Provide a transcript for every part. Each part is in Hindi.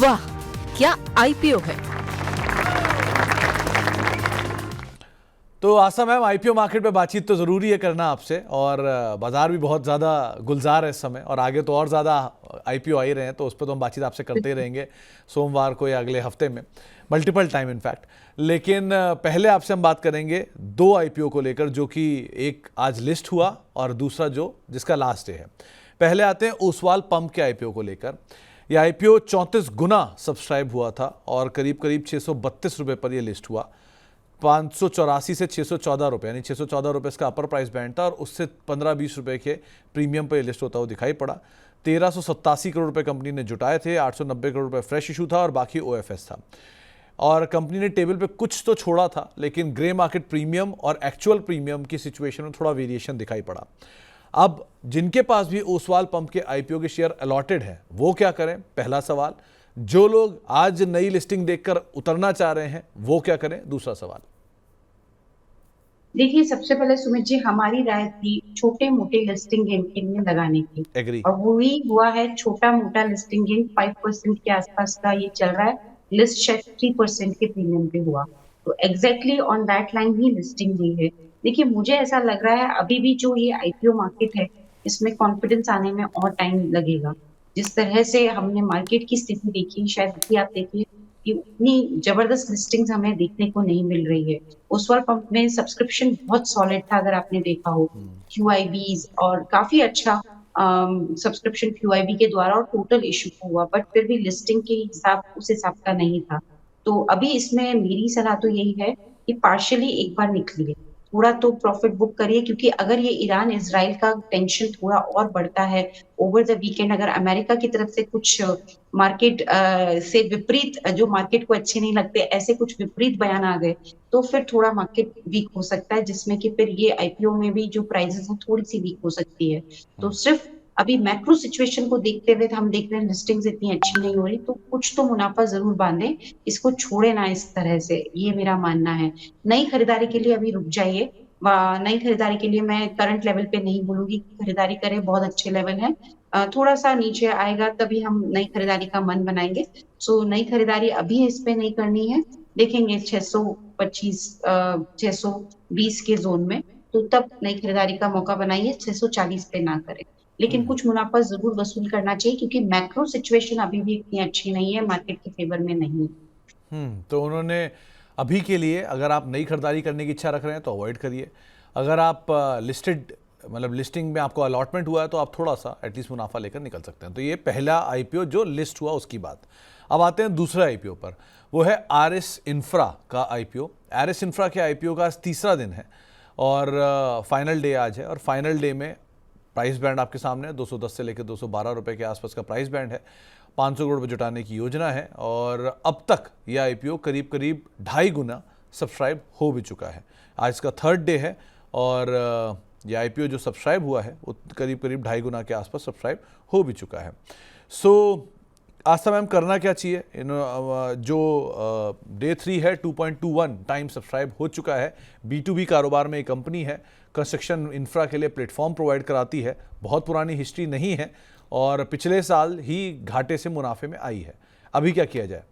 वाह, क्या आईपीओ है। तो आशा मैम, आईपीओ मार्केट पे बातचीत तो ज़रूरी है करना आपसे, और बाज़ार भी बहुत ज़्यादा गुलजार है इस समय, और आगे तो और ज़्यादा आईपीओ आ ही रहे हैं, तो उस पर तो हम बातचीत आपसे करते ही रहेंगे सोमवार को या अगले हफ्ते में, मल्टीपल टाइम इनफैक्ट। लेकिन पहले आपसे हम बात करेंगे दो आईपीओ को लेकर, जो कि एक आज लिस्ट हुआ और दूसरा जिसका लास्ट डे है। पहले आते हैं ओसवाल पंप के आईपीओ को लेकर। यह आईपीओ 34 गुना सब्सक्राइब हुआ था और करीब करीब 632 रुपये पर यह लिस्ट हुआ। 584 से 614 रुपये, यानी 614 रुपये इसका अपर प्राइस बैंड था, और उससे 15-20 रुपये के प्रीमियम पर लिस्ट होता हुआ दिखाई पड़ा। 1387 करोड़ रुपए कंपनी ने जुटाए थे, 890 करोड़ रुपए फ्रेश इशू था और बाकी ओएफएस था। और कंपनी ने टेबल पे कुछ तो छोड़ा था, लेकिन ग्रे मार्केट प्रीमियम और एक्चुअल प्रीमियम की सिचुएशन में थोड़ा वेरिएशन दिखाई पड़ा। अब जिनके पास भी ओसवाल पंप के आईपीओ के शेयर अलॉटेड है, वो क्या करें, पहला सवाल। जो लोग आज नई लिस्टिंग देखकर उतरना चाह रहे हैं, वो क्या करें, दूसरा सवाल। देखिए, सबसे पहले सुमित जी, हमारी राय थी छोटे मोटे लिस्टिंग गेन के लिए लगाने की, एग्री। और वही हुआ है। छोटा मोटा लिस्टिंग गेन 5% के आसपास का ये चल रहा है। लिस्ट शायद 3% के प्रीमियम पे हुआ, तो exactly on that line he listing हुई है। देखिए, मुझे ऐसा लग रहा है अभी भी जो ये आईपीओ मार्केट है, इसमें कॉन्फिडेंस आने में और टाइम लगेगा। जिस तरह से हमने मार्केट की स्थिति देखी, शायद भी आप देखिए कि उतनी जबरदस्त लिस्टिंग्स हमें देखने को नहीं मिल रही है। ओसवाल पंप में सब्सक्रिप्शन बहुत सॉलिड था, अगर आपने देखा हो, क्यूआईबीज, और काफी अच्छा सब्सक्रिप्शन क्यूआईबी के द्वारा और टोटल इशू हुआ, बट फिर भी लिस्टिंग के हिसाब उस हिसाब का नहीं था। तो अभी इसमें मेरी सलाह तो यही है कि पार्शियली एक बार निकलिए, थोड़ा तो प्रॉफिट बुक करिए, क्योंकि अगर ये ईरान इजराइल का टेंशन थोड़ा और बढ़ता है ओवर द वीकेंड, अगर अमेरिका की तरफ से कुछ मार्केट से विपरीत, जो मार्केट को अच्छे नहीं लगते, ऐसे कुछ विपरीत बयान आ गए, तो फिर थोड़ा मार्केट वीक हो सकता है, जिसमें कि फिर ये आईपीओ में भी जो प्राइसेस है थोड़ी सी वीक हो सकती है। तो सिर्फ अभी मैक्रो सिचुएशन को देखते हुए हम देख रहे हैं लिस्टिंग्स इतनी अच्छी नहीं हो रही, तो कुछ तो मुनाफा जरूर बांधे, इसको छोड़े ना इस तरह से, ये मेरा मानना है। नई खरीदारी के लिए अभी रुक जाइए। नई खरीदारी के लिए मैं करंट लेवल पे नहीं बोलूंगी खरीदारी करें, बहुत अच्छे लेवल है। थोड़ा सा नीचे आएगा तभी हम नई खरीदारी का मन बनाएंगे। सो नई खरीदारी अभी इस पे नहीं करनी है, देखेंगे 625 620 के जोन में, तो तब नई खरीदारी का मौका बनाइए, 640 पे ना करें। लेकिन कुछ मुनाफा जरूर वसूल करना चाहिए, क्योंकि मैक्रो सिचुएशन अभी भी इतनी अच्छी नहीं है, मार्केट के फेवर में नहीं है। तो उन्होंने अभी के लिए, अगर आप नई खरीदारी करने की इच्छा रख रहे हैं तो अवॉइड करिए। अगर आप लिस्टिंग में आपको अलॉटमेंट हुआ है, तो आप थोड़ा सा एटलीस्ट मुनाफा लेकर निकल सकते हैं। तो ये पहला आईपीओ जो लिस्ट हुआ उसकी बात। अब आते हैं दूसरे आईपीओ पर, वो है आरएस इंफ्रा का आईपीओ। आरएस इंफ्रा के आईपीओ का आज तीसरा दिन है और फाइनल डे आज है, और फाइनल डे में प्राइस बैंड आपके सामने है, 210 से लेकर 212 रुपये के आसपास का प्राइस बैंड है। 500 करोड़ रुपये जुटाने की योजना है, और अब तक यह आईपीओ करीब करीब 2.5 गुना सब्सक्राइब हो भी चुका है। आज इसका थर्ड डे है, और यह आईपीओ जो सब्सक्राइब हुआ है वो करीब करीब 2.5 गुना के आसपास सब्सक्राइब हो भी चुका है। सो आस्था मैम, करना क्या चाहिए? जो डे 3 है 2.21 टाइम सब्सक्राइब हो चुका है। B2B कारोबार में एक कंपनी है, कंस्ट्रक्शन इंफ्रा के लिए प्लेटफॉर्म प्रोवाइड कराती है, बहुत पुरानी हिस्ट्री नहीं है, और पिछले साल ही घाटे से मुनाफे में आई है। अभी क्या किया जाए?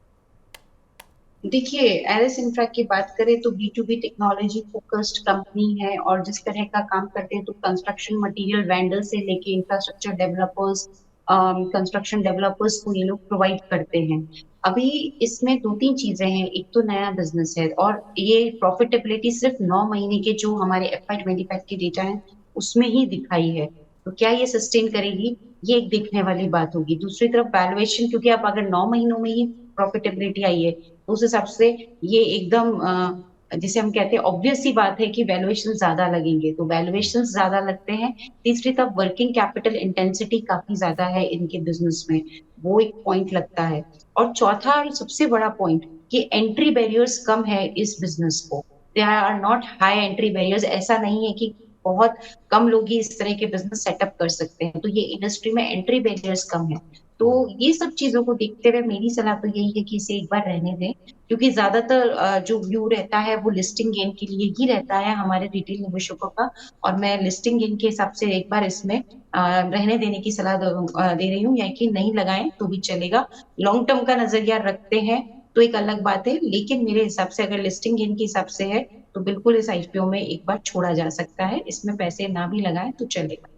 देखिए, एरएस इंफ्रा की बात करें तो B2B टेक्नोलॉजी फोकस्ड कंपनी है, और जिस तरह का काम करते हैं, तो कंस्ट्रक्शन मटेरियल वेंडर से लेके इंफ्रास्ट्रक्चर डेवलपर्स, कंस्ट्रक्शन डेवलपर्स को ये लोग प्रोवाइड करते हैं। अभी इसमें दो तीन चीजें हैं, एक तो नया बिजनेस है, और ये प्रॉफिटेबिलिटी सिर्फ 9 महीने के जो हमारे FY25 के डेटा है उसमें ही दिखाई है। तो क्या ये सस्टेन करेगी, ये एक देखने वाली बात होगी। दूसरी तरफ वैल्यूएशन, क्योंकि आप अगर 9 महीनों में ही प्रॉफिटेबिलिटी आई है, तो उस हिसाब से ये एकदम जिसे हम कहते हैं ऑब्वियस सी बात है कि वैल्यूएशन ज्यादा लगेंगे, तो वैल्यूएशन ज्यादा लगते हैं। तीसरी तरफ वर्किंग कैपिटल इंटेंसिटी काफी ज्यादा है इनके बिजनेस में, वो एक पॉइंट लगता है। और चौथा और सबसे बड़ा पॉइंट कि एंट्री बैरियर्स कम है इस बिजनेस को, they are not high entry barriers. ऐसा नहीं है कि बहुत कम लोग ही इस तरह के बिजनेस सेटअप कर सकते हैं, तो ये इंडस्ट्री में एंट्री बैरियर्स कम है। तो ये सब चीजों को देखते हुए मेरी सलाह तो यही है कि इसे एक बार रहने दें, क्योंकि ज्यादातर जो व्यू रहता है वो लिस्टिंग गेन के लिए ही रहता है हमारे रिटेल निवेशकों का। और मैं लिस्टिंग गेन के हिसाब से एक बार इसमें रहने देने की सलाह दे रही हूँ, या कि नहीं लगाएं तो भी चलेगा। लॉन्ग टर्म का नजरिया रखते हैं तो एक अलग बात है, लेकिन मेरे हिसाब से अगर लिस्टिंग गेन के हिसाब से है तो बिल्कुल इस आईपीओ में एक बार छोड़ा जा सकता है, इसमें पैसे ना भी लगाएं तो चलेगा।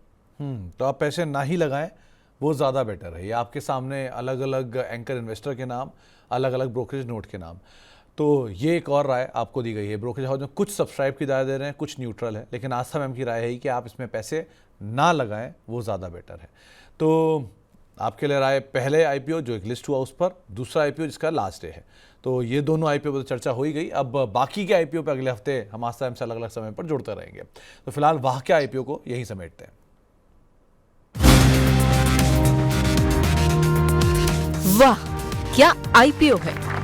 तो आप पैसे ना ही लगाएं, वो ज़्यादा बेटर है। ये आपके सामने अलग अलग एंकर इन्वेस्टर के नाम, अलग अलग ब्रोकरेज नोट के नाम। तो ये एक और राय आपको दी गई है। ब्रोकरेज हाउस में कुछ सब्सक्राइब की राय दे रहे हैं, कुछ न्यूट्रल है, लेकिन आस्था मैम की राय है कि आप इसमें पैसे ना लगाएं, वो ज़्यादा बेटर है। तो आपके लिए राय, पहले आईपीओ जो एक लिस्ट हुआ उस पर, दूसरा आईपीओ जिसका लास्ट डे है। तो ये दोनों आईपीओ पर तो चर्चा हो ही गई। अब बाकी के आईपीओ पे अगले हफ्ते हम आस्था मैम से अलग अलग समय पर जुड़ते रहेंगे। तो फिलहाल वाह के आईपीओ को यहीं समेटते हैं। वाह क्या आईपीओ है।